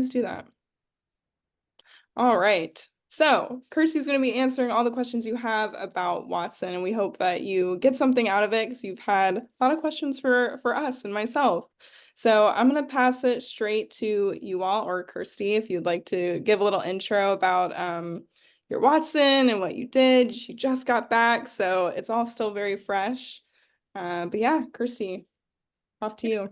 always do that. All right. So Kirsty's going to be answering all the questions you have about Watson, and we hope that you get something out of it because you've had a lot of questions for us and myself. So I'm going to pass it straight to you all, or Kirsty, if you'd like to give a little intro about your Watson and what you did. She just got back, so it's all still very fresh. But yeah, Kirsty, off to you.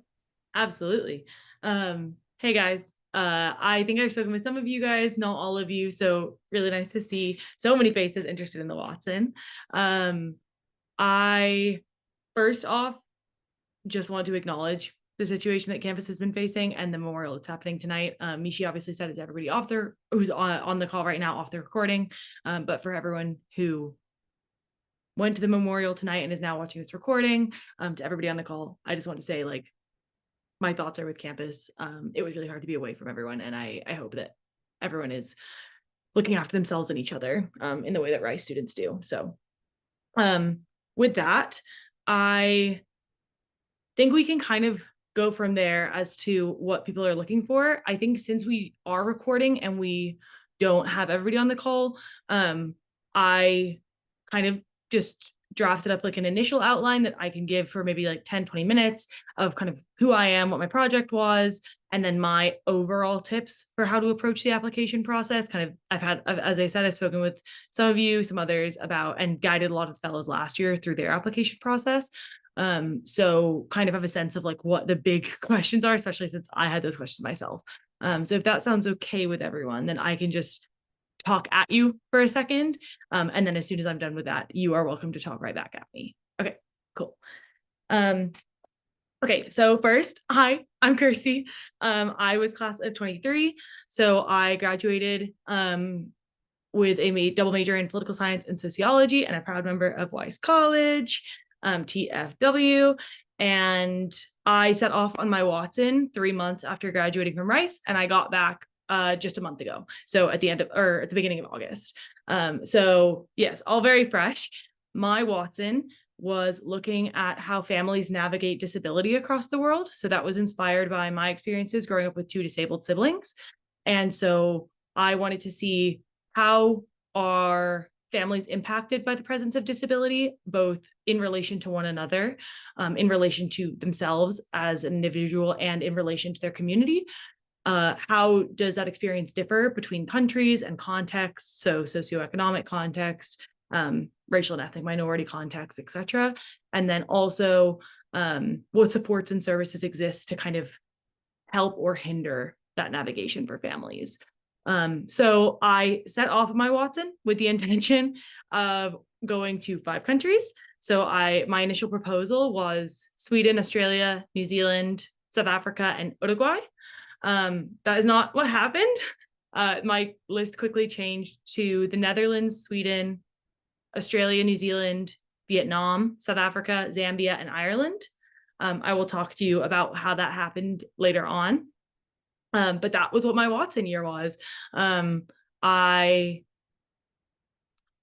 Absolutely. Hey guys, I think I've spoken with some of you guys, not all of you. So really nice to see so many faces interested in the Watson. I first off just want to acknowledge the situation that campus has been facing and the memorial that's happening tonight. Mishi obviously said it to everybody off there who's on the call right now, off the recording. But for everyone who went to the memorial tonight and is now watching this recording, to everybody on the call, I just want to say, like, my thoughts are with campus. It was really hard to be away from everyone, and I hope that everyone is looking after themselves and each other in the way that Rice students do. So with that, I think we can kind of go from there as to what people are looking for. I think since we are recording and we don't have everybody on the call, I kind of just drafted up like an initial outline that I can give for maybe like 10-20 minutes of kind of who I am, what my project was, and then my overall tips for how to approach the application process. Kind of, as I said, I've spoken with some of you, some others about, and guided a lot of fellows last year through their application process. So kind of have a sense of like what the big questions are, especially since I had those questions myself. So if that sounds okay with everyone, then I can just talk at you for a second. And then as soon as I'm done with that, you are welcome to talk right back at me. Okay, cool. Okay, so first, hi, I'm Kirsty. I was class of 23. So I graduated with a double major in political science and sociology, and a proud member of Weiss College, TFW. And I set off on my Watson 3 months after graduating from Rice, and I got back just a month ago. So at the beginning of August. So yes, all very fresh. My Watson was looking at how families navigate disability across the world. So that was inspired by my experiences growing up with 2 disabled siblings. And so I wanted to see how are families impacted by the presence of disability, both in relation to one another, in relation to themselves as an individual, and in relation to their community. How does that experience differ between countries and contexts? So socioeconomic context, racial and ethnic minority context, et cetera. And then also what supports and services exist to kind of help or hinder that navigation for families. So I set off my Watson with the intention of going to 5 countries. So my initial proposal was Sweden, Australia, New Zealand, South Africa, and Uruguay. That is not what happened. My list quickly changed to the Netherlands, Sweden, Australia, New Zealand, Vietnam, South Africa, Zambia, and Ireland. I will talk to you about how that happened later on. But that was what my Watson year was. I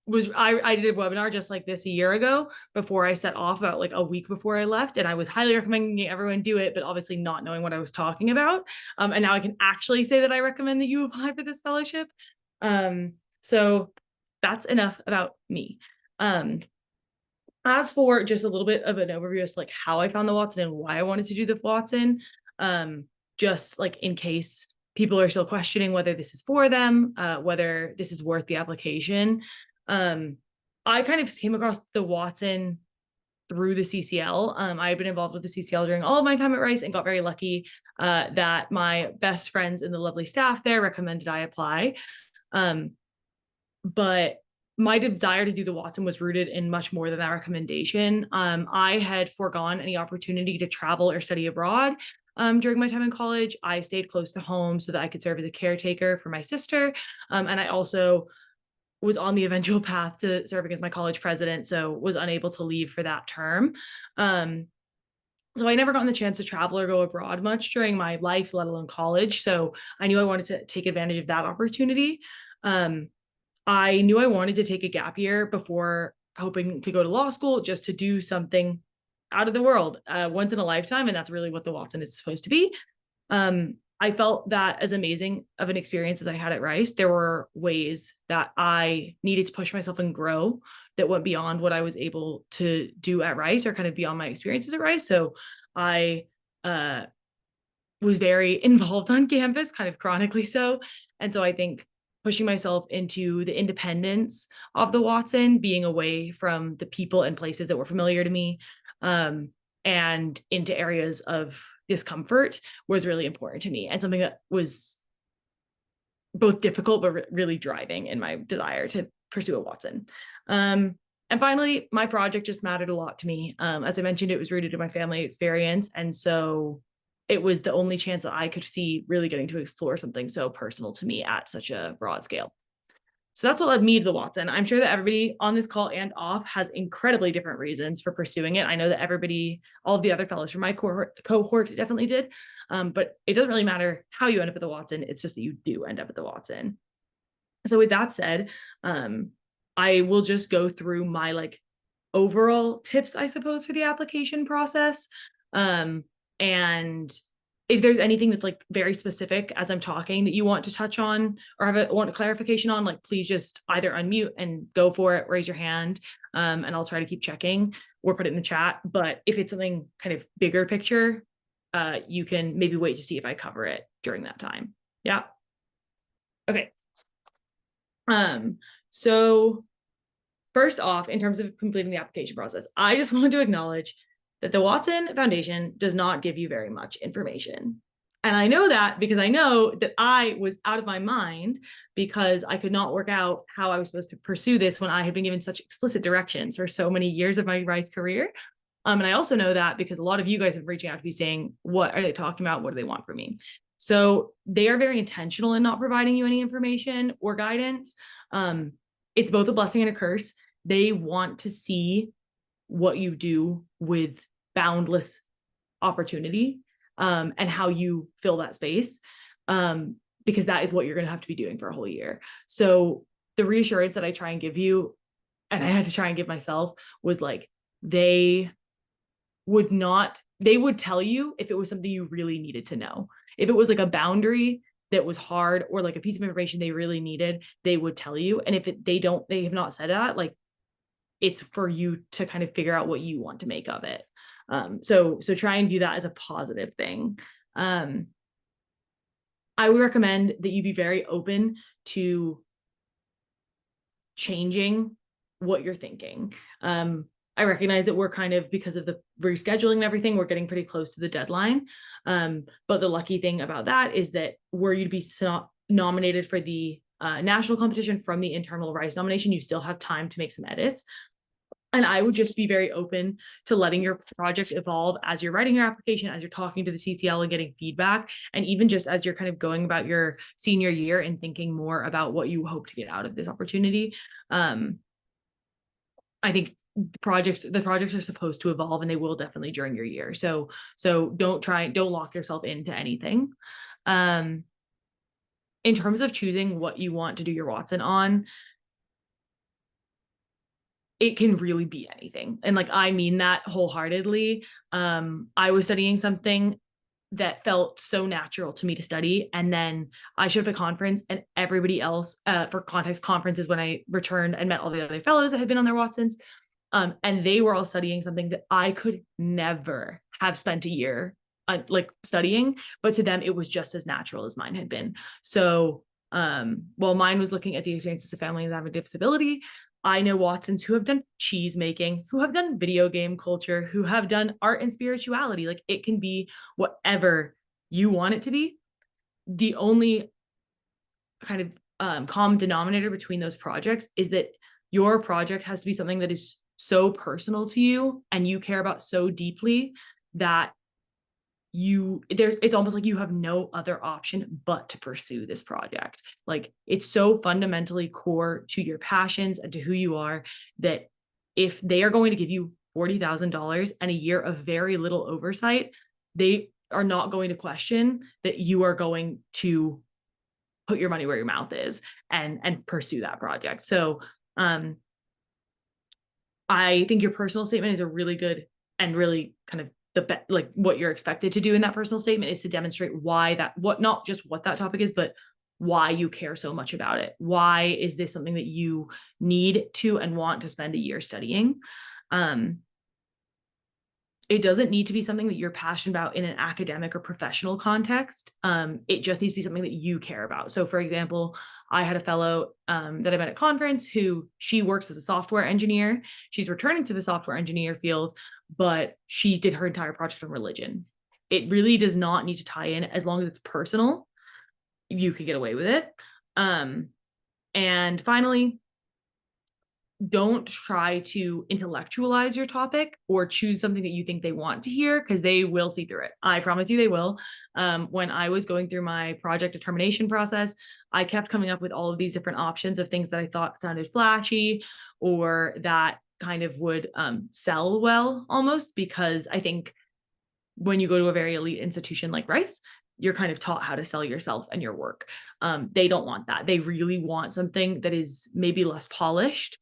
did a webinar just like this a year ago before I set off, about like a week before I left, and I was highly recommending everyone do it, but obviously not knowing what I was talking about. And now I can actually say that I recommend that you apply for this fellowship. So that's enough about me. As for just a little bit of an overview as to like how I found the Watson and why I wanted to do the Watson, just like in case people are still questioning whether this is for them, whether this is worth the application. I kind of came across the Watson through the CCL. I had been involved with the CCL during all of my time at Rice and got very lucky that my best friends and the lovely staff there recommended I apply. But my desire to do the Watson was rooted in much more than that recommendation. I had foregone any opportunity to travel or study abroad during my time in college. I stayed close to home so that I could serve as a caretaker for my sister. And I also was on the eventual path to serving as my college president, so was unable to leave for that term. So I never gotten the chance to travel or go abroad much during my life, let alone college. So I knew I wanted to take advantage of that opportunity. I knew I wanted to take a gap year before hoping to go to law school, just to do something out of the world once in a lifetime. And that's really what the Watson is supposed to be. I felt that as amazing of an experience as I had at Rice, there were ways that I needed to push myself and grow that went beyond what I was able to do at Rice, or kind of beyond my experiences at Rice. So I uh, was very involved on campus, kind of chronically so. And so I think pushing myself into the independence of the Watson, being away from the people and places that were familiar to me, and into areas of discomfort was really important to me, and something that was both difficult but really driving in my desire to pursue a Watson. And finally, my project just mattered a lot to me. As I mentioned, it was rooted in my family experience, and so it was the only chance that I could see really getting to explore something so personal to me at such a broad scale. So that's what led me to the Watson. I'm sure that everybody on this call and off has incredibly different reasons for pursuing it. I know that everybody, all of the other fellows from my cohort definitely did, but it doesn't really matter how you end up at the Watson. It's just that you do end up at the Watson. So with that said, I will just go through my like overall tips, I suppose, for the application process. And if there's anything that's like very specific as I'm talking that you want to touch on or want a clarification on, like please just either unmute and go for it, raise your hand, and I'll try to keep checking or put it in the chat. But if it's something kind of bigger picture, you can maybe wait to see if I cover it during that time. Yeah. Okay. So first off, in terms of completing the application process, I just want to acknowledge that the Watson Foundation does not give you very much information. And I know that because I know that I was out of my mind because I could not work out how I was supposed to pursue this when I had been given such explicit directions for so many years of my Rice career. And I also know that because a lot of you guys have been reaching out to me saying, what are they talking about? What do they want from me? So they are very intentional in not providing you any information or guidance. It's both a blessing and a curse. They want to see what you do with boundless opportunity, and how you fill that space, because that is what you're going to have to be doing for a whole year. So the reassurance that I try and give you, and I had to try and give myself, was like, they would tell you if it was something you really needed to know. If it was like a boundary that was hard or like a piece of information they really needed, they would tell you. And if they have not said that, like, it's for you to kind of figure out what you want to make of it. So try and view that as a positive thing. I would recommend that you be very open to changing what you're thinking. I recognize that we're kind of, because of the rescheduling and everything, we're getting pretty close to the deadline. But the lucky thing about that is that were you to be nominated for the national competition from the internal Rice nomination, you still have time to make some edits. And I would just be very open to letting your project evolve as you're writing your application, as you're talking to the CCL and getting feedback, and even just as you're kind of going about your senior year and thinking more about what you hope to get out of this opportunity. I think the projects are supposed to evolve, and they will definitely during your year. So don't lock yourself into anything. In terms of choosing what you want to do your Watson on, it can really be anything. And like, I mean that wholeheartedly. I was studying something that felt so natural to me to study. And then I showed up at a conference, and everybody else, for context, conferences when I returned and met all the other fellows that had been on their Watsons, and they were all studying something that I could never have spent a year like studying, but to them it was just as natural as mine had been. So while mine was looking at the experiences of families that have a disability, I know Watsons who have done cheese making, who have done video game culture, who have done art and spirituality. Like, it can be whatever you want it to be. The only kind of common denominator between those projects is that your project has to be something that is so personal to you and you care about so deeply that it's almost like you have no other option but to pursue this project. Like, it's so fundamentally core to your passions and to who you are that if they are going to give you $40,000 and a year of very little oversight, they are not going to question that you are going to put your money where your mouth is and pursue that project. So I think your personal statement is a really good and really kind of like what you're expected to do in that personal statement is to demonstrate why that, what, not just what that topic is, but why you care so much about it. Why is this something that you need to and want to spend a year studying? It doesn't need to be something that you're passionate about in an academic or professional context. It just needs to be something that you care about. So for example, I had a fellow that I met at conference who, she works as a software engineer. She's returning to the software engineer field, but she did her entire project on religion. It really does not need to tie in. As long as it's personal, you could get away with it. And finally, don't try to intellectualize your topic or choose something that you think they want to hear, because they will see through it. I promise you they will. When I was going through my project determination process, I kept coming up with all of these different options of things that I thought sounded flashy or that kind of would sell well almost, because I think when you go to a very elite institution like Rice, you're kind of taught how to sell yourself and your work. They don't want that. They really want something that is maybe less polished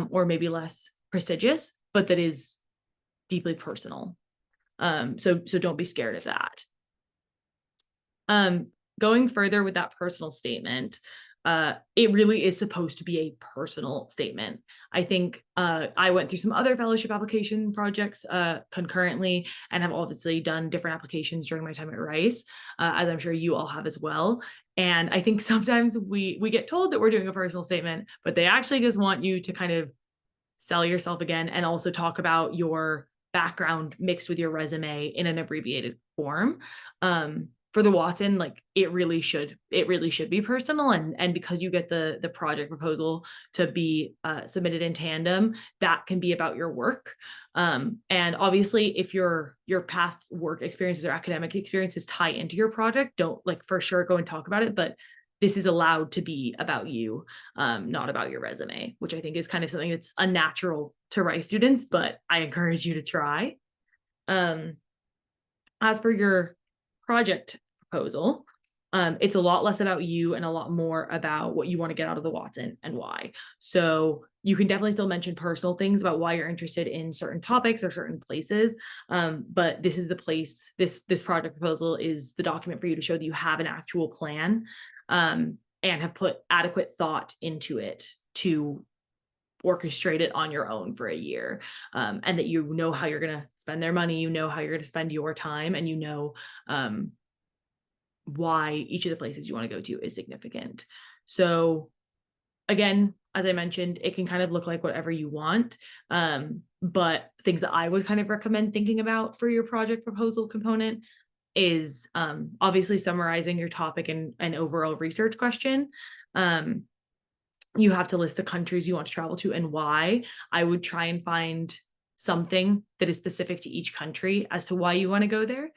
or maybe less prestigious, but that is deeply personal. So don't be scared of that. Going further with that personal statement, it really is supposed to be a personal statement. I think I went through some other fellowship application projects concurrently and have obviously done different applications during my time at Rice, as I'm sure you all have as well. And I think sometimes we get told that we're doing a personal statement, but they actually just want you to kind of sell yourself again and also talk about your background mixed with your resume in an abbreviated form. For the Watson, like it really should be personal, and because you get the project proposal to be submitted in tandem, that can be about your work. And obviously if your past work experiences or academic experiences tie into your project, don't, like, for sure go and talk about it, but this is allowed to be about you, not about your resume, which I think is kind of something that's unnatural to Rice students, but I encourage you to try. As for your project proposal, it's a lot less about you and a lot more about what you want to get out of the Watson and why. So you can definitely still mention personal things about why you're interested in certain topics or certain places. But this is the place, this project proposal is the document for you to show that you have an actual plan and have put adequate thought into it to orchestrate it on your own for a year, and that you know how you're going to spend their money, you know how you're going to spend your time, and you know why each of the places you want to go to is significant. So again, as I mentioned, it can kind of look like whatever you want, but things that I would kind of recommend thinking about for your project proposal component is obviously summarizing your topic and an overall research question. You have to list the countries you want to travel to and why. I would try and find something that is specific to each country as to why you want to go there.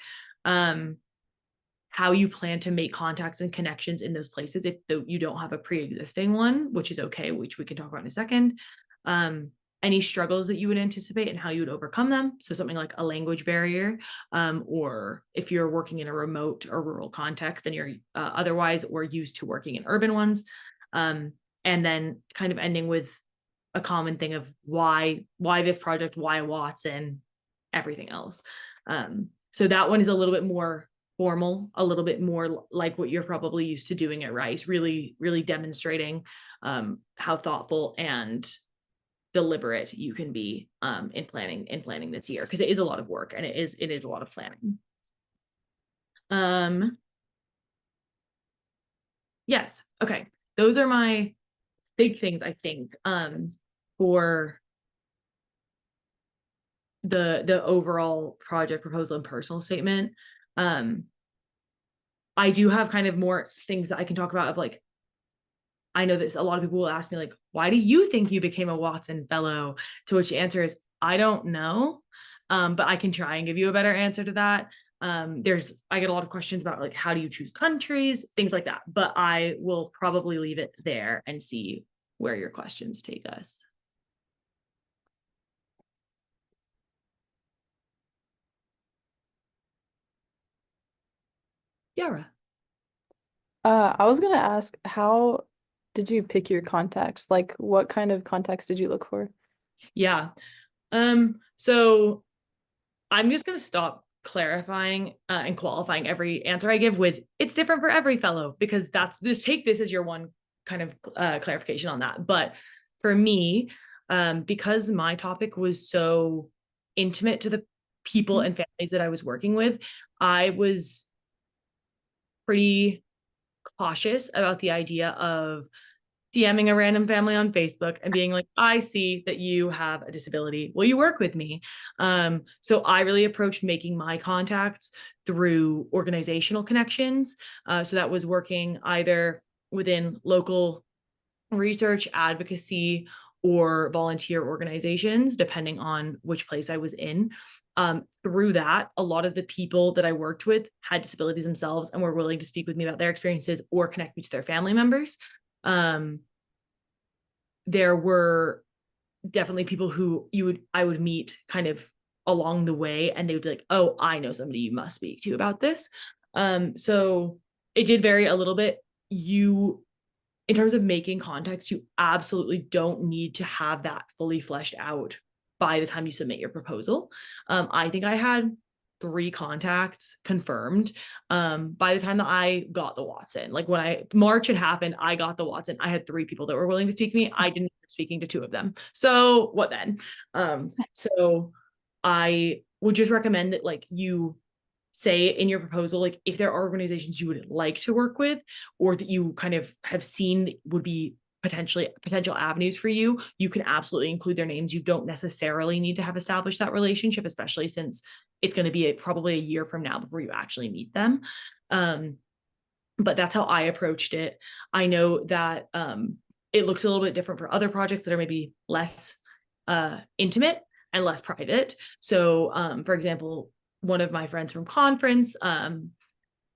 How you plan to make contacts and connections in those places if you don't have a pre-existing one, which is okay, which we can talk about in a second. Any struggles that you would anticipate and how you would overcome them. So something like a language barrier, or if you're working in a remote or rural context and you're otherwise or used to working in urban ones. And then kind of ending with a common thing of why this project, why Watson, everything else. So that one is a little bit more formal, a little bit more like what you're probably used to doing at Rice, really, really demonstrating how thoughtful and deliberate you can be in planning this year, because it is a lot of work and it is a lot of planning. Yes, okay, those are my big things, I think, for the overall project proposal and personal statement. I do have kind of more things that I can talk about of, like, I know that a lot of people will ask me, like, why do you think you became a Watson Fellow? To which the answer is, I don't know. But I can try and give you a better answer to that. I get a lot of questions about, like, how do you choose countries, things like that, but I will probably leave it there and see where your questions take us. Yara. I was gonna ask, how did you pick your contacts? Like, what kind of contacts did you look for? Yeah. So I'm just going to stop clarifying and qualifying every answer I give with it's different for every fellow, because that's just take this as your one kind of clarification on that. But for me, because my topic was so intimate to the people and families that I was working with, I was pretty cautious about the idea of DMing a random family on Facebook and being like, I see that you have a disability. Will you work with me? So I really approached making my contacts through organizational connections. So that was working either within local research, advocacy, or volunteer organizations, depending on which place I was in. Through that, a lot of the people that I worked with had disabilities themselves and were willing to speak with me about their experiences or connect me to their family members. There were definitely people who I would meet kind of along the way, and they would be like, oh, I know somebody you must speak to about this. So it did vary a little bit. In terms of making contacts, you absolutely don't need to have that fully fleshed out by the time you submit your proposal. I think I had 3 contacts confirmed by the time that I got the Watson. Like when March had happened, I got the Watson. I had 3 people that were willing to speak to me. I didn't end up speaking to 2 of them. So what then? So I would just recommend that like you say in your proposal, like if there are organizations you would like to work with, or that you kind of have seen would be potential avenues for you, you can absolutely include their names. You don't necessarily need to have established that relationship, especially since it's going to be probably a year from now before you actually meet them. But that's how I approached it. I know that it looks a little bit different for other projects that are maybe less intimate and less private. So for example, one of my friends from conference,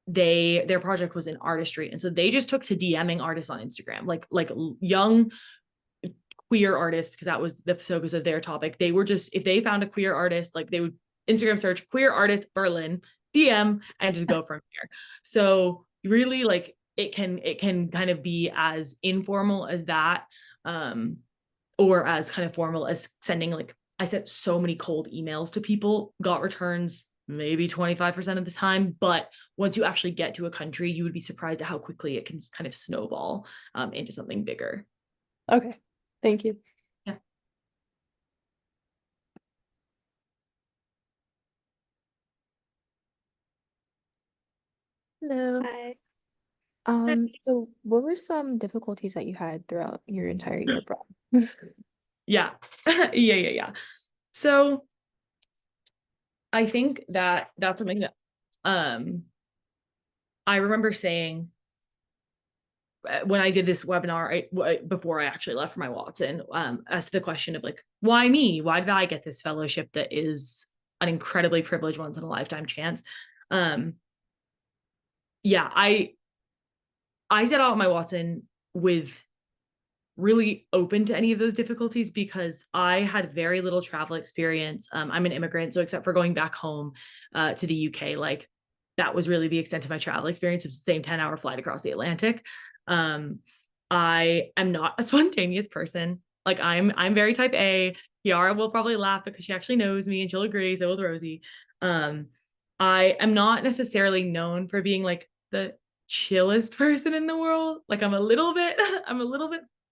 their project was in artistry, and so they just took to DMing artists on Instagram, like young queer artists, because that was the focus of their topic. They were just, if they found a queer artist, like they would Instagram search queer artist Berlin, DM, and just go from here. So really, like it can kind of be as informal as that, or as kind of formal as sending, like I sent so many cold emails to people, got returns maybe 25% of the time. But once you actually get to a country, you would be surprised at how quickly it can kind of snowball into something bigger. Okay, thank you. Yeah. Hello. Hi. So what were some difficulties that you had throughout your entire year abroad? Yeah. Yeah. So I think that that's something that I remember saying when I did this webinar before I actually left for my Watson, as to the question of like, why me? Why did I get this fellowship that is an incredibly privileged once in a lifetime chance? Yeah, I set out my Watson with really open to any of those difficulties because I had very little travel experience. I'm an immigrant, so except for going back home to the UK, like that was really the extent of my travel experience. It was the same 10-hour flight across the Atlantic. I am not a spontaneous person. Like I'm very type A. Kiara will probably laugh because she actually knows me and she'll agree. So will Rosie. I am not necessarily known for being like the chillest person in the world. Like I'm a little bit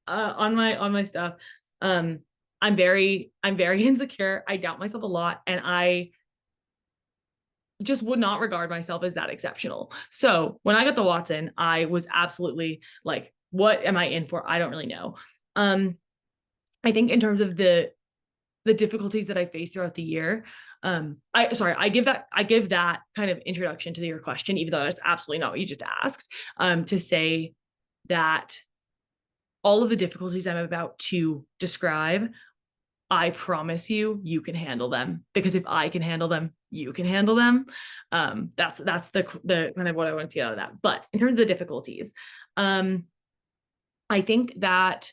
on my stuff. I'm very insecure. I doubt myself a lot, and I just would not regard myself as that exceptional. So when I got the Watson, I was absolutely like, what am I in for? I don't really know. I think in terms of the difficulties that I faced throughout the year, I give that kind of introduction to your question, even though that's absolutely not what you just asked, to say that all of the difficulties I'm about to describe, I promise you can handle them, because if I can handle them, you can handle them. That's the kind of what I want to get out of that. But in terms of the difficulties, I think that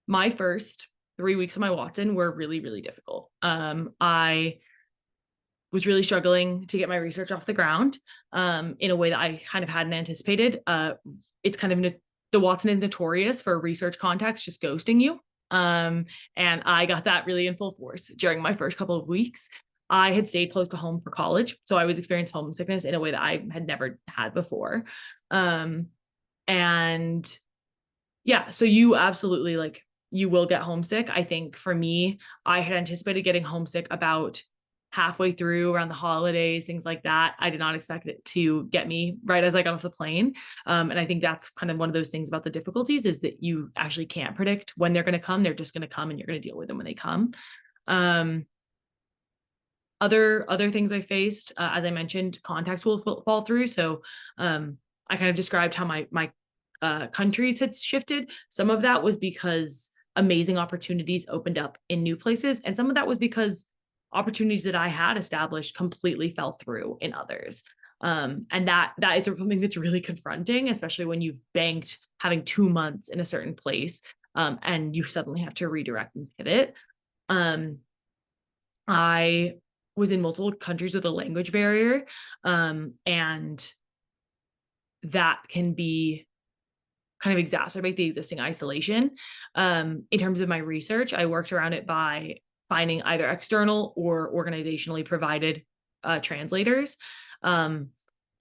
my first 3 weeks of my Watson were really, really difficult. I was really struggling to get my research off the ground in a way that I kind of hadn't anticipated. It's kind of the Watson is notorious for research contacts just ghosting you. And I got that really in full force during my first couple of weeks. I had stayed close to home for college, so I was experiencing homesickness in a way that I had never had before. And yeah, so you absolutely, like, you will get homesick. I think for me, I had anticipated getting homesick about halfway through, around the holidays, things like that. I did not expect it to get me right as I got off the plane. And I think that's kind of one of those things about the difficulties, is that you actually can't predict when they're going to come. They're just going to come, and you're going to deal with them when they come. Other things I faced, as I mentioned, contacts will fall through. So I kind of described how my countries had shifted. Some of that was because amazing opportunities opened up in new places, and some of that was because opportunities that I had established completely fell through in others. And that is something that's really confronting, especially when you've banked having 2 months in a certain place, and you suddenly have to redirect and pivot. I was in multiple countries with a language barrier, and that can be kind of exacerbate the existing isolation. In terms of my research, I worked around it by finding either external or organizationally provided translators. And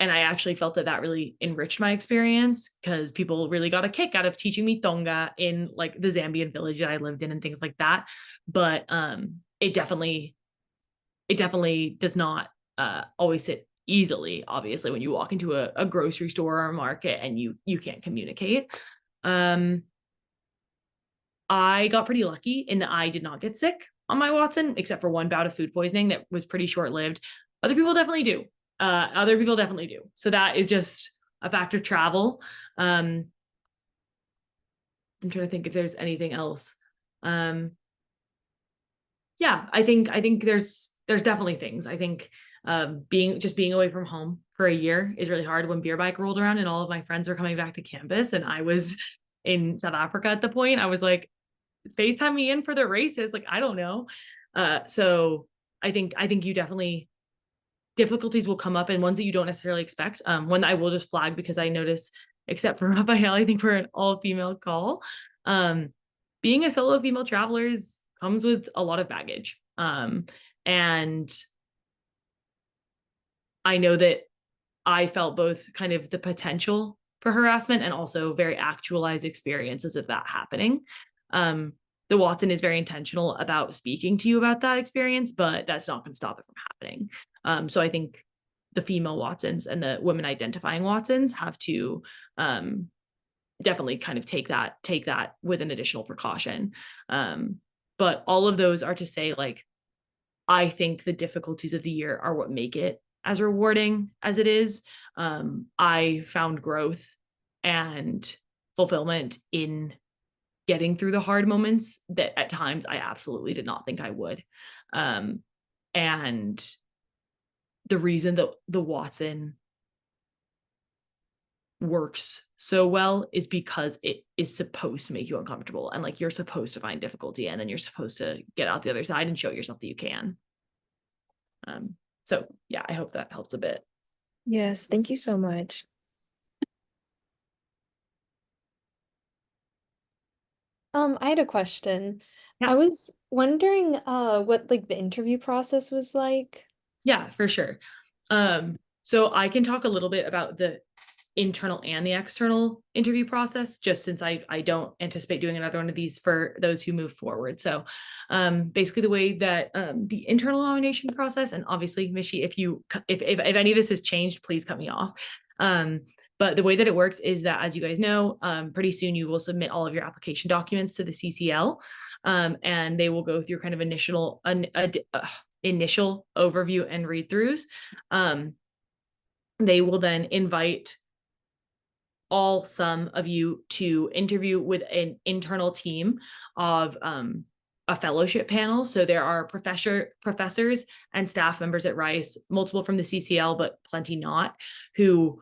I actually felt that really enriched my experience, because people really got a kick out of teaching me Tonga in like the Zambian village that I lived in and things like that. But it definitely does not always sit easily, obviously, when you walk into a grocery store or a market and you can't communicate. I got pretty lucky in that I did not get sick on my Watson, except for one bout of food poisoning that was pretty short-lived. Other people definitely do. So that is just a fact of travel. I'm trying to think if there's anything else. Yeah, I think there's definitely things. I think being away from home for a year is really hard. When Beer Bike rolled around and all of my friends were coming back to campus and I was in South Africa at the point, I was like, FaceTime me in for the races. Like, I don't know. So I think you definitely, difficulties will come up, and ones that you don't necessarily expect. One that I will just flag, because I notice, except for Raphael, I think we're an all-female call. Being a solo female traveler comes with a lot of baggage. And I know that I felt both kind of the potential for harassment and also very actualized experiences of that happening. The Watson is very intentional about speaking to you about that experience, but that's not going to stop it from happening. So I think the female Watsons and the women identifying Watsons have to definitely kind of take that with an additional precaution. But all of those are to say, like, I think the difficulties of the year are what make it as rewarding as it is. I found growth and fulfillment in getting through the hard moments that at times I absolutely did not think I would. And the reason that the Watson works so well is because it is supposed to make you uncomfortable, and like, you're supposed to find difficulty, and then you're supposed to get out the other side and show yourself that you can. So yeah, I hope that helps a bit. Yes, thank you so much. I had a question. Yeah. I was wondering what like the interview process was like. Yeah, for sure. So I can talk a little bit about the internal and the external interview process, just since I don't anticipate doing another one of these for those who move forward. So basically the way that the internal nomination process, and obviously Mishi, if any of this has changed, please cut me off. But the way that it works is that, as you guys know, pretty soon you will submit all of your application documents to the CCL, and they will go through kind of initial overview and read-throughs. They will then invite some of you to interview with an internal team of a fellowship panel. So there are professors and staff members at Rice, multiple from the CCL, but plenty not, who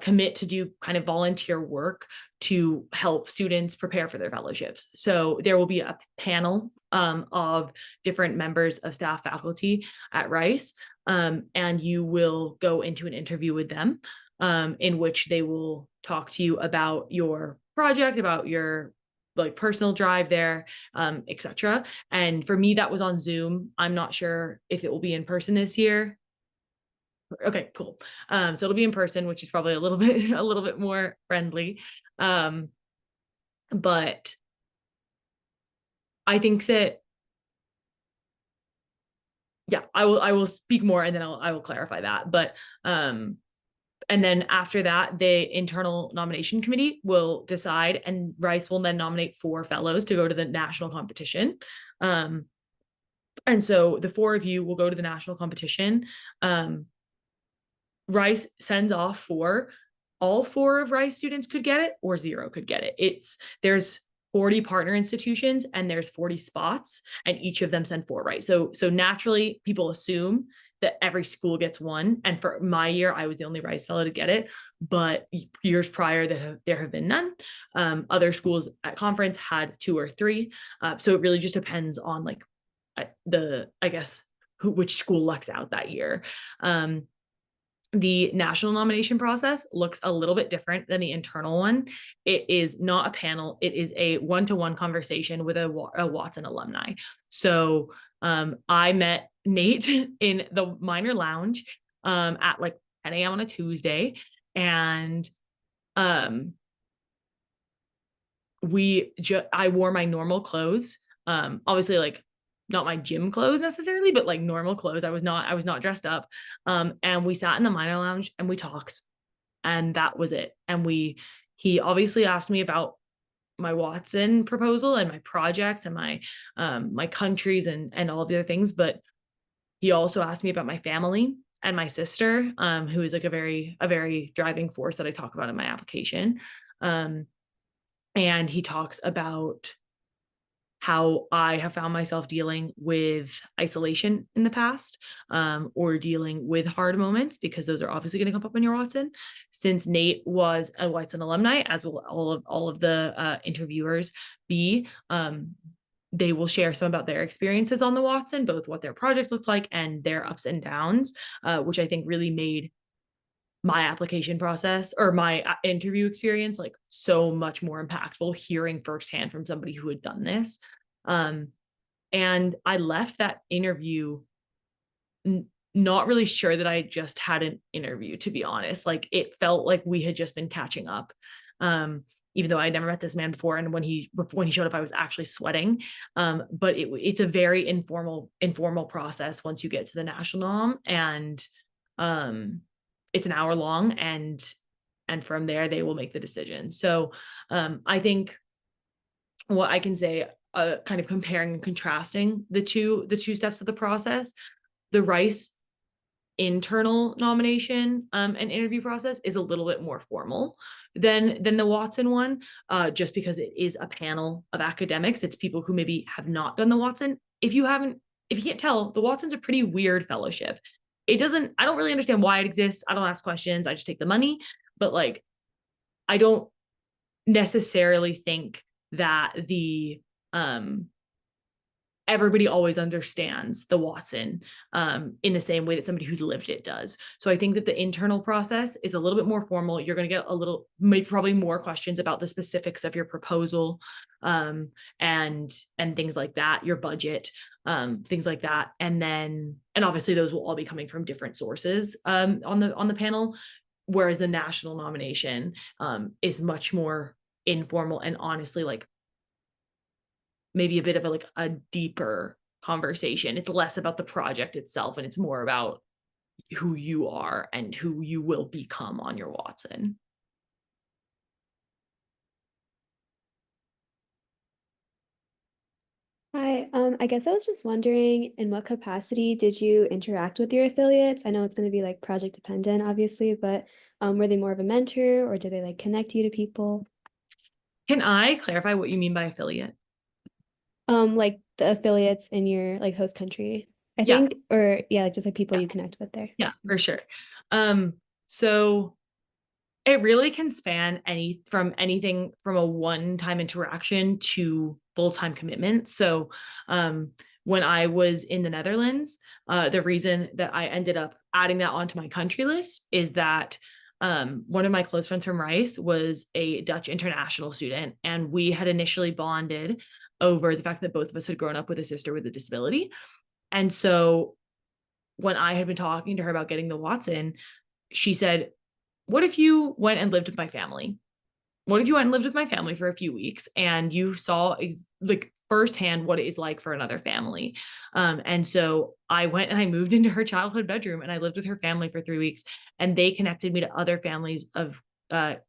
commit to do kind of volunteer work to help students prepare for their fellowships. So there will be a panel of different members of staff, faculty at Rice, and you will go into an interview with them, in which they will talk to you about your project, about your like personal drive there, etc. And for me, that was on Zoom. I'm not sure if it will be in person this year. Okay, cool. So it'll be in person, which is probably a little bit more friendly. But I think that, yeah, I will speak more and then I will clarify that. But and then after that, the internal nomination committee will decide, and Rice will then nominate 4 fellows to go to the national competition. And so the 4 of you will go to the national competition. Rice sends off 4. All 4 of Rice students could get it, or 0 could get it. There's 40 partner institutions and there's 40 spots, and each of them send 4 Rice. So naturally, people assume that every school gets 1. And for my year, I was the only Rice fellow to get it. But years prior, there have been none. Other schools at conference had 2 or 3. So it really just depends on like I guess which school lucks out that year. The national nomination process looks a little bit different than the internal one. It is not a panel. It is a one-to-one conversation with a Watson alumni. So I met Nate in the minor lounge at like 10 a.m. on a Tuesday. And I wore my normal clothes. Obviously, like, not my gym clothes necessarily, but like normal clothes. I was not dressed up. And we sat in the minor lounge and we talked, and that was it. And he obviously asked me about my Watson proposal and my projects and my countries and all of the other things. But he also asked me about my family and my sister, who is like a very driving force that I talk about in my application. And he talks about how I have found myself dealing with isolation in the past, or dealing with hard moments, because those are obviously going to come up in your Watson. Since Nate was a Watson alumni, as will all of the interviewers be, they will share some about their experiences on the Watson, both what their project looked like and their ups and downs, which I think really made my application process or my interview experience like so much more impactful, hearing firsthand from somebody who had done this. And I left that interview not really sure that I just had an interview, to be honest. Like, it felt like we had just been catching up. Even though I never met this man before, and when he showed up, I was actually sweating. But it's a very informal process once you get to the national nom, and it's an hour long, and from there they will make the decision. So I think what I can say, kind of comparing and contrasting the two steps of the process, the Rice internal nomination and interview process is a little bit more formal than the Watson one, just because it is a panel of academics. It's people who maybe have not done the Watson. If you can't tell, the Watson's a pretty weird fellowship. I don't really understand why it exists. I don't ask questions. I just take the money. But like, I don't necessarily think that everybody always understands the Watson in the same way that somebody who's lived it does. So I think that the internal process is a little bit more formal. You're going to get probably more questions about the specifics of your proposal, and things like that, your budget, things like that. And obviously those will all be coming from different sources on the panel, whereas the national nomination is much more informal and honestly like maybe a bit of a deeper conversation. It's less about the project itself, and it's more about who you are and who you will become on your Watson. Hi, I guess I was just wondering, in what capacity did you interact with your affiliates? I know it's going to be like project dependent, obviously, but were they more of a mentor, or did they like connect you to people? Can I clarify what you mean by affiliate? Like the affiliates in your like host country, I Yeah. think, or yeah, like just like people you connect with there. Yeah, for sure. So it really can span anything from a one-time interaction to full-time commitment. So when I was in the Netherlands, the reason that I ended up adding that onto my country list is that one of my close friends from Rice was a Dutch international student, and we had initially bonded over the fact that both of us had grown up with a sister with a disability. And so when I had been talking to her about getting the Watson, she said, what if you went and lived with my family? What if you went and lived with my family for a few weeks and you saw like firsthand what it is like for another family? And so I went and I moved into her childhood bedroom and I lived with her family for 3 weeks, and they connected me to other families of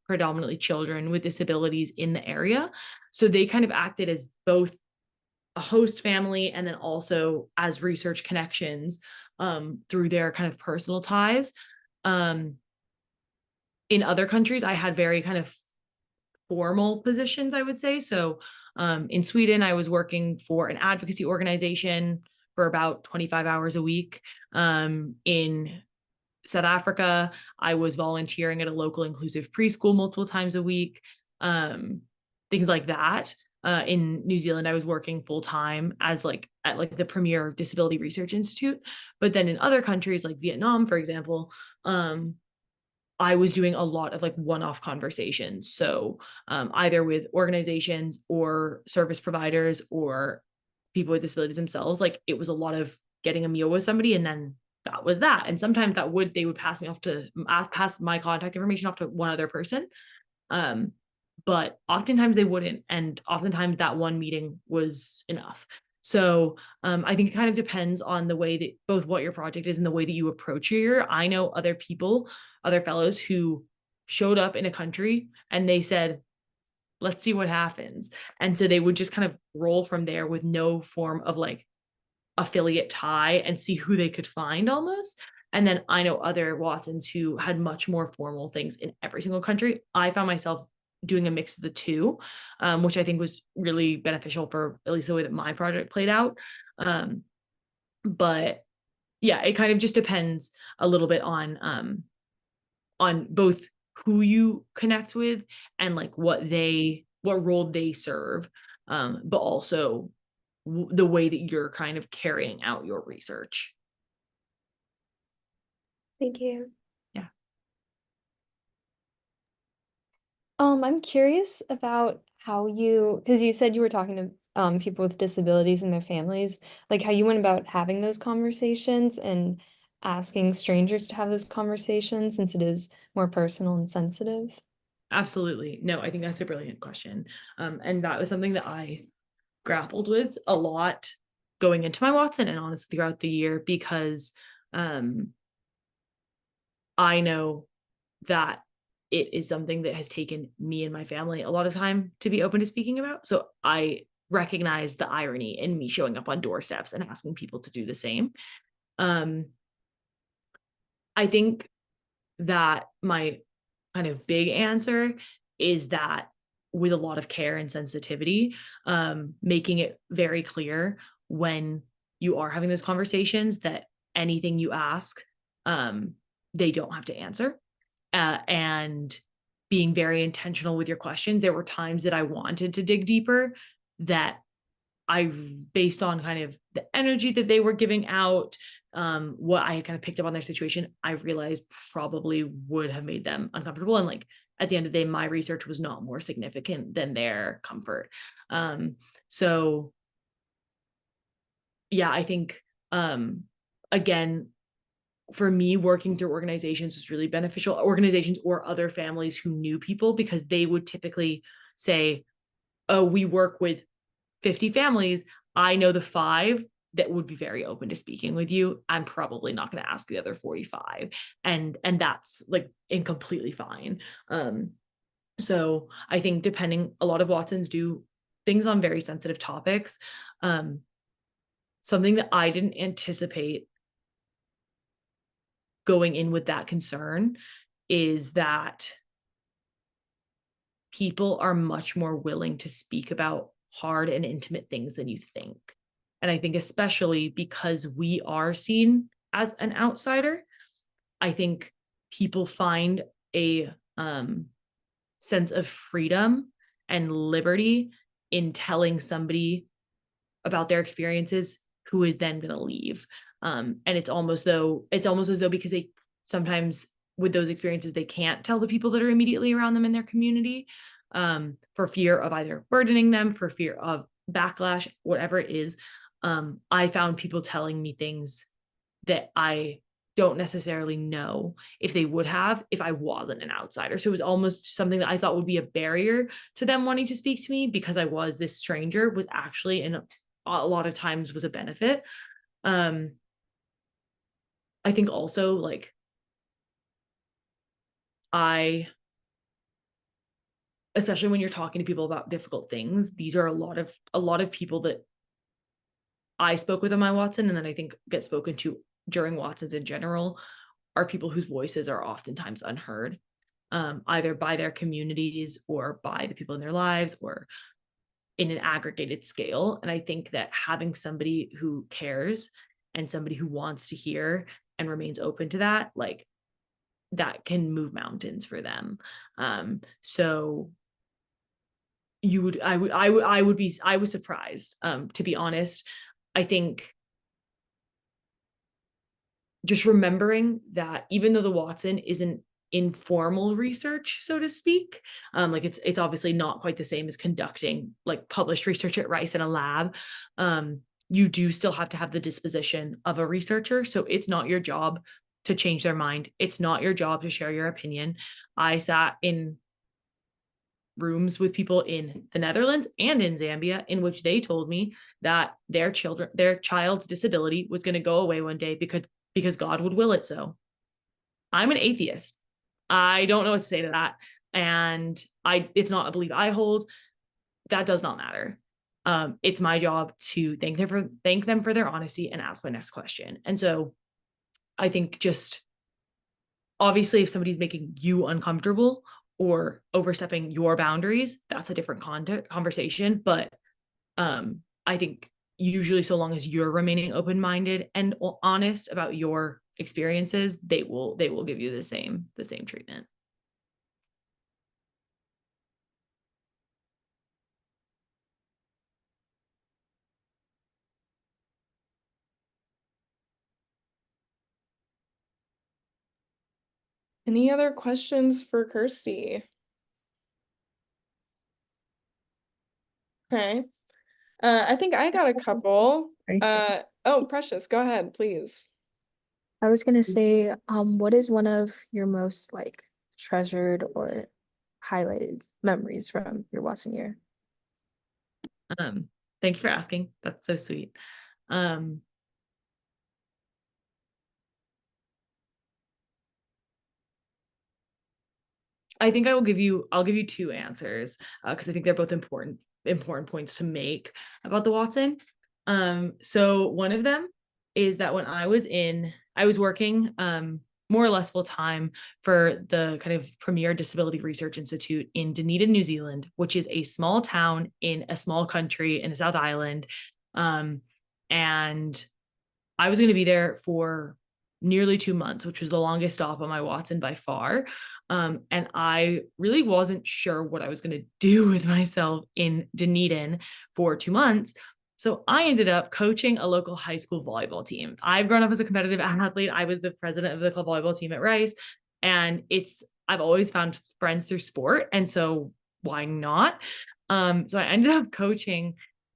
predominantly children with disabilities in the area. So they kind of acted as both a host family and then also as research connections through their kind of personal ties. In other countries, I had very kind of formal positions, I would say. So in Sweden, I was working for an advocacy organization for about 25 hours a week. In South Africa, I was volunteering at a local inclusive preschool multiple times a week, things like that. In New Zealand, I was working full time as like at like the premier disability research institute. But then in other countries like Vietnam, for example, I was doing a lot of like one-off conversations. So either with organizations or service providers or people with disabilities themselves, like it was a lot of getting a meal with somebody, and then that was that. And sometimes they would pass my contact information off to one other person. But oftentimes they wouldn't. And oftentimes that one meeting was enough. So I think it kind of depends on the way that both what your project is and the way that you approach your year. I know other people, other fellows who showed up in a country and they said, let's see what happens. And so they would just kind of roll from there with no form of like affiliate tie and see who they could find almost. And then I know other Watsons who had much more formal things in every single country. I found myself doing a mix of the two, which I think was really beneficial for at least the way that my project played out. But yeah, it kind of just depends a little bit on both who you connect with and like what role they serve, but also the way that you're kind of carrying out your research. Thank you. I'm curious about how because you said you were talking to people with disabilities and their families, like how you went about having those conversations and asking strangers to have those conversations since it is more personal and sensitive. Absolutely. No, I think that's a brilliant question. And that was something that I grappled with a lot going into my Watson and honestly throughout the year, because I know that it is something that has taken me and my family a lot of time to be open to speaking about. So I recognize the irony in me showing up on doorsteps and asking people to do the same. I think that my kind of big answer is that with a lot of care and sensitivity, making it very clear when you are having those conversations that anything you ask, they don't have to answer. And being very intentional with your questions. There were times that I wanted to dig deeper that based on kind of the energy that they were giving out, what I had kind of picked up on their situation, I realized probably would have made them uncomfortable. And like at the end of the day, my research was not more significant than their comfort. So yeah, I think again, for me, working through organizations was really beneficial. Organizations or other families who knew people, because they would typically say, oh, we work with 50 families. I know the 5 that would be very open to speaking with you. I'm probably not going to ask the other 45. And that's like completely fine. So I think a lot of Watsons do things on very sensitive topics. Something that I didn't anticipate going in with that concern is that people are much more willing to speak about hard and intimate things than you think. And I think especially because we are seen as an outsider, I think people find a sense of freedom and liberty in telling somebody about their experiences who is then going to leave. And it's almost as though because they sometimes with those experiences, they can't tell the people that are immediately around them in their community, for fear of either burdening them, for fear of backlash, whatever it is. I found people telling me things that I don't necessarily know if they would have if I wasn't an outsider. So it was almost something that I thought would be a barrier to them wanting to speak to me because I was this stranger, was actually, and a lot of times was a benefit. I think also like especially when you're talking to people about difficult things, these are a lot of people that I spoke with in my Watson, and then I think get spoken to during Watsons in general, are people whose voices are oftentimes unheard, either by their communities or by the people in their lives or in an aggregated scale. And I think that having somebody who cares and somebody who wants to hear and remains open to that, like that can move mountains for them. So I was surprised, to be honest. I think just remembering that even though the Watson isn't informal research, so to speak, like it's obviously not quite the same as conducting like published research at Rice in a lab. You do still have to have the disposition of a researcher. So it's not your job to change their mind. It's not your job to share your opinion. I sat in rooms with people in the Netherlands and in Zambia in which they told me that their child's disability was going to go away one day because God would will it so. I'm an atheist. I don't know what to say to that. And it's not a belief I hold. That does not matter. It's my job to thank them for their honesty and ask my next question. And so I think just obviously if somebody's making you uncomfortable or overstepping your boundaries, that's a different conversation. But I think usually so long as you're remaining open-minded and honest about your experiences, they will give you the same treatment. Any other questions for Kirsty? Okay. I think I got a couple. Oh, Precious, go ahead, please. I was gonna say, what is one of your most like treasured or highlighted memories from your Watson year? Thank you for asking. That's so sweet. I think I'll give you two answers because I think they're both important points to make about the Watson. So one of them is that when I was working more or less full time for the kind of premier disability research institute in Dunedin, New Zealand, which is a small town in a small country in the South Island. And I was going to be there for nearly 2 months, which was the longest stop on my Watson by far. And I really wasn't sure what I was going to do with myself in Dunedin for 2 months. So I ended up coaching a local high school volleyball team. I've grown up as a competitive athlete. I was the president of the club volleyball team at Rice. And I've always found friends through sport. And so why not? So I ended up coaching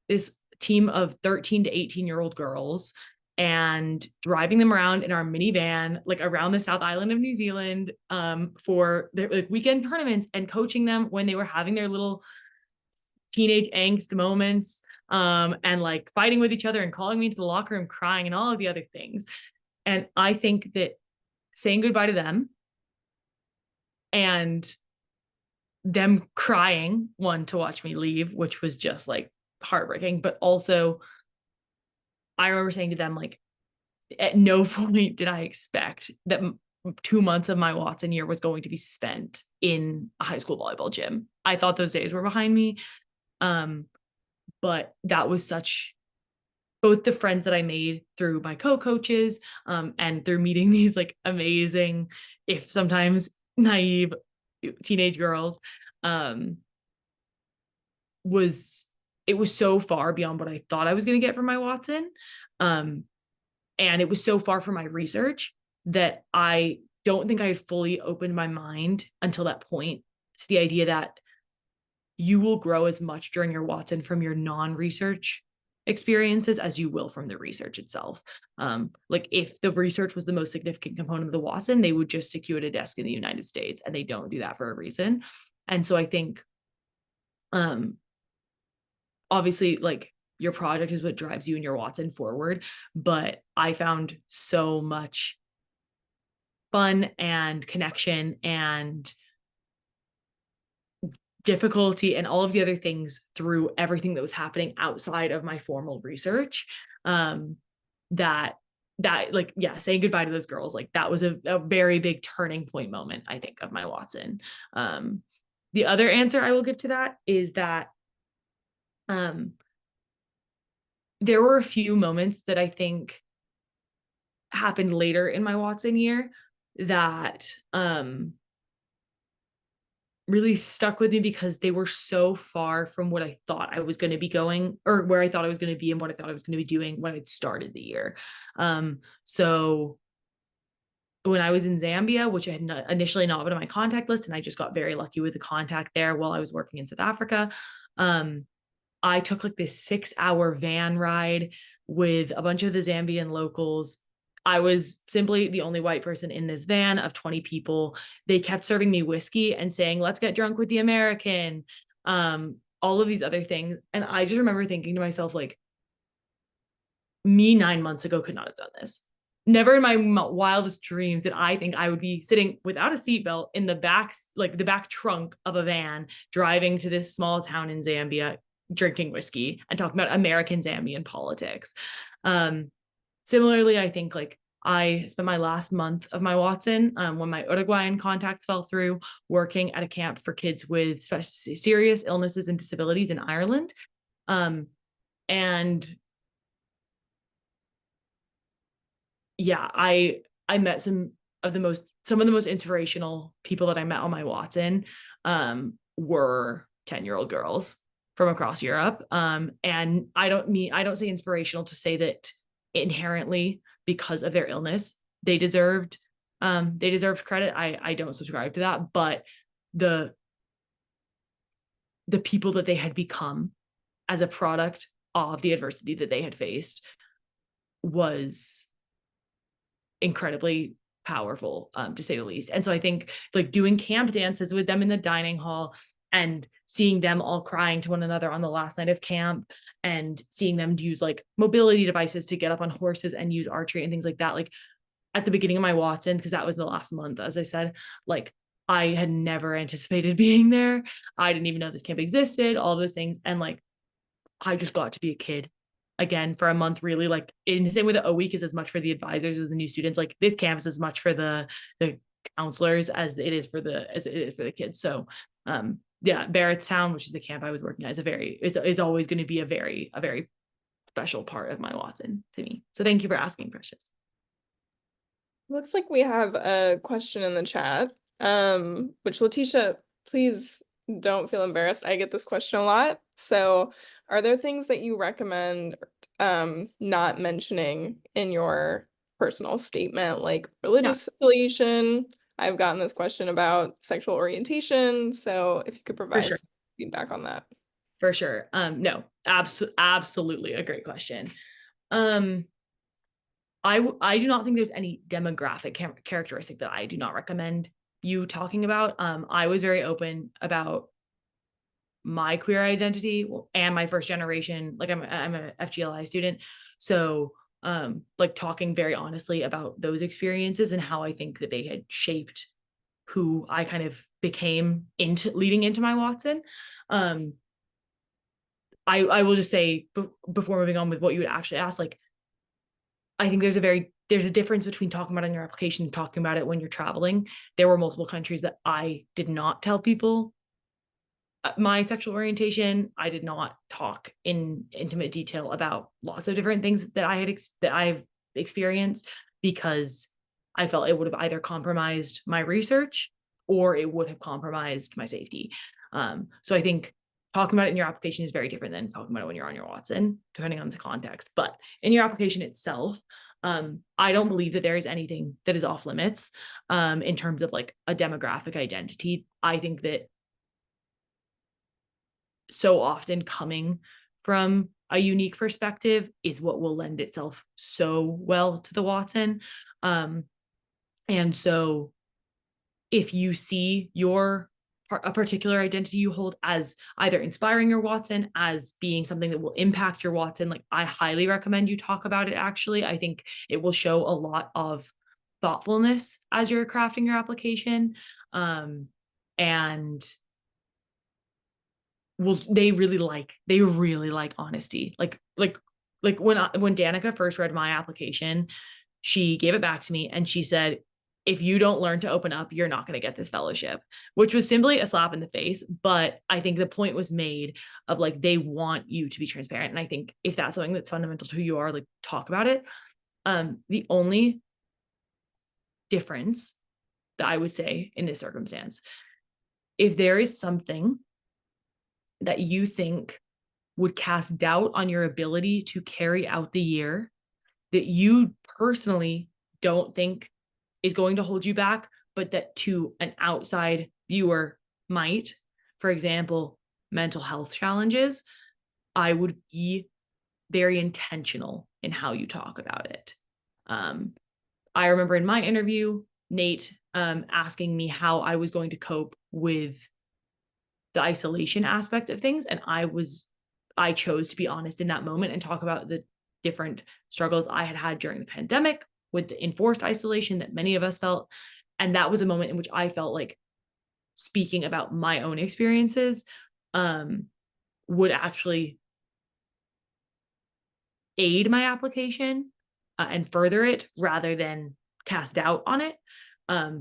this team of 13 to 18-year-old girls and driving them around in our minivan, like around the South Island of New Zealand, for their like weekend tournaments, and coaching them when they were having their little teenage angst moments, and like fighting with each other and calling me into the locker room crying and all of the other things. And I think that saying goodbye to them and them crying, one, to watch me leave, which was just like heartbreaking, but also I remember saying to them, like, at no point did I expect that 2 months of my Watson year was going to be spent in a high school volleyball gym. I thought those days were behind me. But that was both the friends that I made through my co-coaches, and through meeting these like amazing, if sometimes naive teenage girls, it was so far beyond what I thought I was going to get from my Watson. And it was so far from my research that I don't think I had fully opened my mind until that point to the idea that you will grow as much during your Watson from your non-research experiences as you will from the research itself. Like if the research was the most significant component of the Watson, they would just stick you at a desk in the United States, and they don't do that for a reason. And so I think, obviously, like, your project is what drives you and your Watson forward, but I found so much fun and connection and difficulty and all of the other things through everything that was happening outside of my formal research, that like, yeah, saying goodbye to those girls, like that was a very big turning point moment, I think, of my Watson. The other answer I will give to that is that there were a few moments that I think happened later in my Watson year that really stuck with me because they were so far from what I thought I was going to be going, or where I thought I was going to be and what I thought I was going to be doing when I'd started the year. So when I was in Zambia, which I had initially not been on my contact list, and I just got very lucky with the contact there while I was working in South Africa, I took like this 6-hour van ride with a bunch of the Zambian locals. I was simply the only white person in this van of 20 people. They kept serving me whiskey and saying, let's get drunk with the American, all of these other things. And I just remember thinking to myself, like, me 9 months ago could not have done this. Never in my wildest dreams did I think I would be sitting without a seatbelt in the back, like the back trunk of a van, driving to this small town in Zambia, drinking whiskey and talking about American Zambian politics. Similarly, I think, like, I spent my last month of my Watson, when my Uruguayan contacts fell through, working at a camp for kids with serious illnesses and disabilities in Ireland. And yeah, I met some of the most inspirational people that I met on my Watson, were 10-year-old girls from across Europe. And I don't say inspirational to say that inherently, because of their illness, they deserved credit. I don't subscribe to that, but the people that they had become as a product of the adversity that they had faced was incredibly powerful, to say the least. And so I think, like, doing camp dances with them in the dining hall and seeing them all crying to one another on the last night of camp, and seeing them use like mobility devices to get up on horses and use archery and things like that. Like, at the beginning of my Watson, because that was the last month, as I said, like, I had never anticipated being there. I didn't even know this camp existed, all those things. And like, I just got to be a kid again for a month, really. Like, in the same way that a week is as much for the advisors as the new students, like this camp is as much for the counselors as it is for the kids. So yeah, Barrettstown, which is the camp I was working at, is always going to be a very special part of my Watson to me. So thank you for asking, Precious. Looks like we have a question in the chat, which, Letitia, please don't feel embarrassed. I get this question a lot. So are there things that you recommend not mentioning in your personal statement, like religious affiliation? I've gotten this question about sexual orientation. So if you could provide some feedback on that. For sure. No, absolutely a great question. I do not think there's any demographic characteristic that I do not recommend you talking about. I was very open about my queer identity and my first generation, like I'm a FGLI student. So like, talking very honestly about those experiences and how I think that they had shaped who I kind of became leading into my Watson. I will just say, before moving on with what you would actually ask, like, I think there's a difference between talking about it in your application and talking about it when you're traveling. There were multiple countries that I did not tell people my sexual orientation. I did not talk in intimate detail about lots of different things that I've experienced, because I felt it would have either compromised my research or it would have compromised my safety. So I think talking about it in your application is very different than talking about it when you're on your Watson, depending on the context. But in your application itself, I don't believe that there is anything that is off limits in terms of like a demographic identity. I think that so often coming from a unique perspective is what will lend itself so well to the Watson. And so if you see a particular identity you hold as either inspiring your Watson, as being something that will impact your Watson, like I highly recommend you talk about it. Actually, I think it will show a lot of thoughtfulness as you're crafting your application. And they really like honesty. Like when Danica first read my application, she gave it back to me and she said, if you don't learn to open up, you're not going to get this fellowship, which was simply a slap in the face. But I think the point was made of like, they want you to be transparent. And I think if that's something that's fundamental to who you are, like talk about it. The only difference that I would say in this circumstance, if there is something that you think would cast doubt on your ability to carry out the year that you personally don't think is going to hold you back, but that to an outside viewer might, for example, mental health challenges, I would be very intentional in how you talk about it. I remember in my interview, Nate asking me how I was going to cope with the isolation aspect of things. And I chose to be honest in that moment and talk about the different struggles I had during the pandemic with the enforced isolation that many of us felt. And that was a moment in which I felt like speaking about my own experiences would actually aid my application and further it rather than cast doubt on it.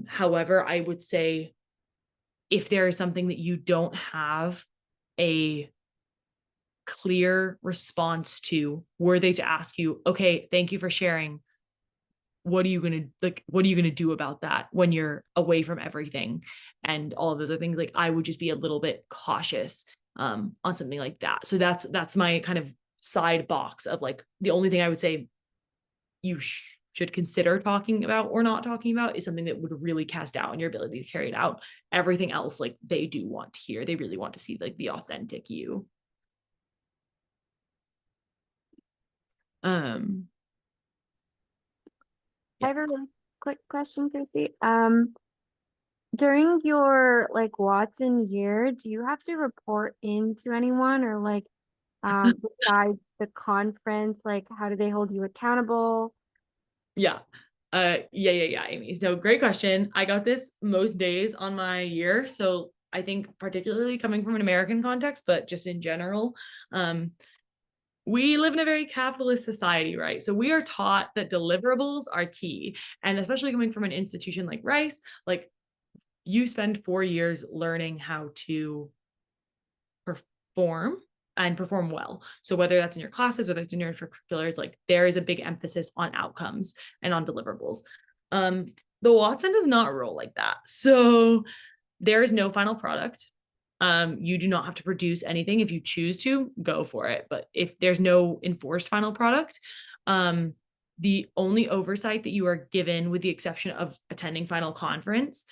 However, I would say if there is something that you don't have a clear response to, were they to ask you, okay, thank you for sharing, what are you going to do about that when you're away from everything and all of those other things? Like, I would just be a little bit cautious on something like that. So that's my kind of side box of like, the only thing I would say you should consider talking about or not talking about is something that would really cast doubt on your ability to carry it out. Everything else, like, they do want to hear, they really want to see like the authentic you. I have a really quick question, Kirsty. During your like Watson year, do you have to report in to anyone or like besides the conference, like how do they hold you accountable? Yeah. Yeah, Amy. So great question. I got this most days on my year. So I think particularly coming from an American context, but just in general, we live in a very capitalist society, right? So we are taught that deliverables are key. And especially coming from an institution like Rice, like you spend 4 years learning how to perform and perform well. So whether that's in your classes, whether it's in your extracurriculars, like there is a big emphasis on outcomes and on deliverables. The Watson does not roll like that. So there is no final product. You do not have to produce anything. If you choose to, go for it. But if there's no enforced final product, the only oversight that you are given, with the exception of attending final conference,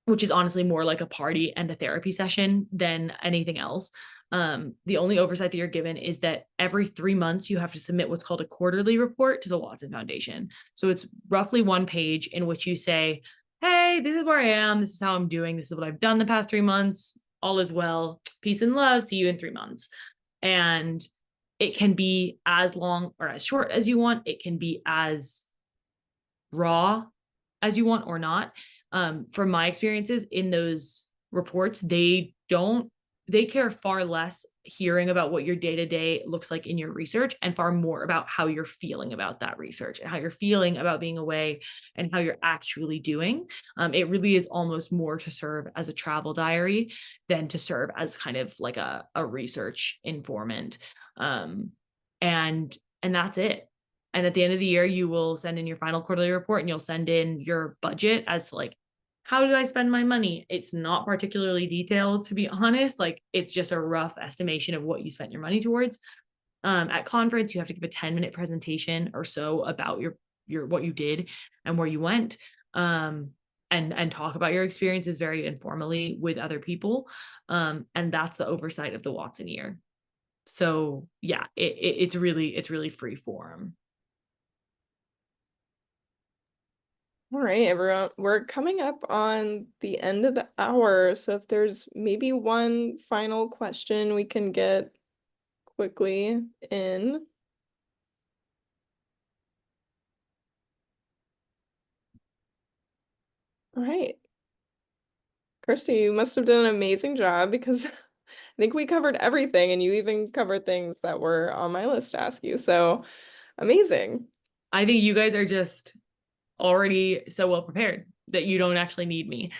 which is honestly more like a party and a therapy session than anything else. The only oversight that you're given is that every 3 months you have to submit what's called a quarterly report to the Watson Foundation. So it's roughly 1 page in which you say, hey, this is where I am. This is how I'm doing. This is what I've done the past 3 months. All is well. Peace and love. See you in 3 months. And it can be as long or as short as you want. It can be as raw as you want or not. From my experiences in those reports, they care far less hearing about what your day-to-day looks like in your research and far more about how you're feeling about that research and how you're feeling about being away and how you're actually doing. It really is almost more to serve as a travel diary than to serve as kind of like a research informant. And that's it. And at the end of the year, you will send in your final quarterly report and you'll send in your budget as to like, how did I spend my money? It's not particularly detailed, to be honest. Like, it's just a rough estimation of what you spent your money towards. At conference, you have to give a 10-minute presentation or so about your what you did and where you went. And talk about your experiences very informally with other people. And that's the oversight of the Watson year. So yeah, it's really free form. All right, everyone. We're coming up on the end of the hour. So if there's maybe one final question we can get quickly in. All right. Kirsty, you must have done an amazing job because I think we covered everything and you even covered things that were on my list to ask you. So amazing. I think you guys are just already so well prepared that you don't actually need me.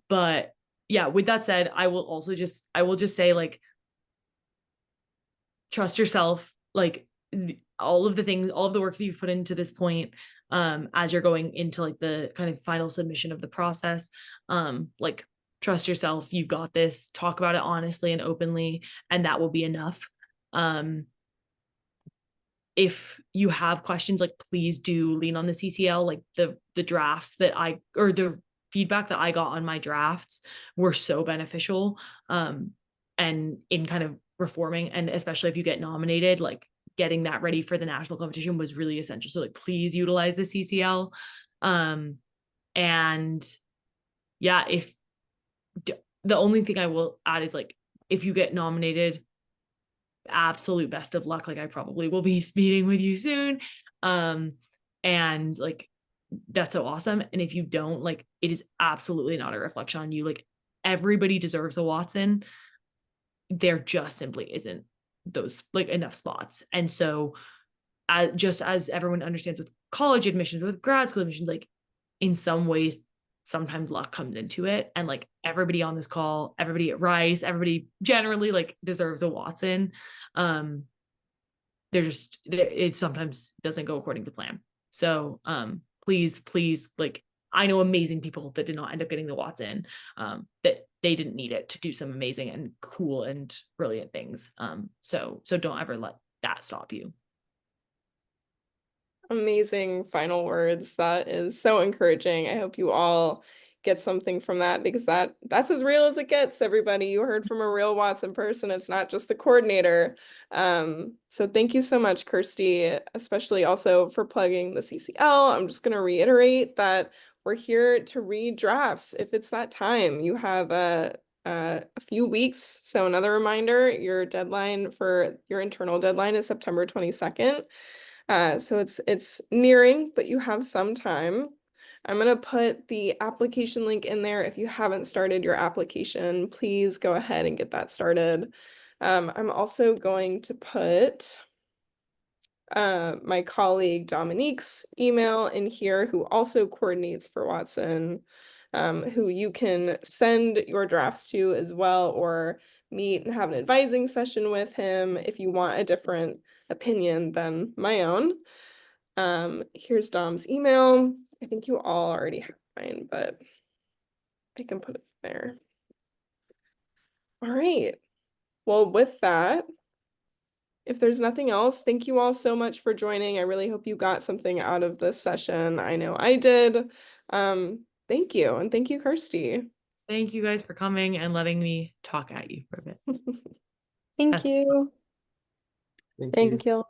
But yeah, with that said, I will just say, like, trust yourself, like all of the work that you've put into this point, as you're going into like the kind of final submission of the process, like trust yourself, you've got this, talk about it honestly and openly, and that will be enough. If you have questions, like please do lean on the CCL. Like the drafts that or the feedback that I got on my drafts were so beneficial, and in kind of reforming, and especially if you get nominated, like getting that ready for the national competition was really essential. So like please utilize the CCL. And yeah, if the only thing I will add is, like, if you get nominated, absolute best of luck. Like I probably will be speaking with you soon. And like that's so awesome. And if you don't, like, it is absolutely not a reflection on you. Like everybody deserves a Watson. There just simply isn't those like enough spots. And so just as everyone understands with college admissions, with grad school admissions, like in some ways, sometimes luck comes into it. And like everybody on this call, everybody at Rice, everybody generally like deserves a Watson. It sometimes doesn't go according to plan. So please, like, I know amazing people that did not end up getting the Watson, that they didn't need it to do some amazing and cool and brilliant things. So don't ever let that stop you. Amazing final words. That is so encouraging. I hope you all get something from that because that's as real as it gets, everybody. You heard from a real Watson person. It's not just the coordinator. So thank you so much, Kirsty, especially also for plugging the CCL. I'm just going to reiterate that we're here to read drafts. If it's that time, you have a few weeks. So another reminder, your deadline for your internal deadline is September 22nd. So it's nearing, but you have some time. I'm going to put the application link in there. If you haven't started your application, please go ahead and get that started. I'm also going to put my colleague Dominique's email in here, who also coordinates for Watson, who you can send your drafts to as well, or meet and have an advising session with him if you want a different opinion than my own. Here's Dom's email. I think you all already have mine, but I can put it there. All right. Well, with that, if there's nothing else, thank you all so much for joining. I really hope you got something out of this session. I know I did. Thank you. And thank you, Kirsty. Thank you guys for coming and letting me talk at you for a bit. Thank you. Thank you.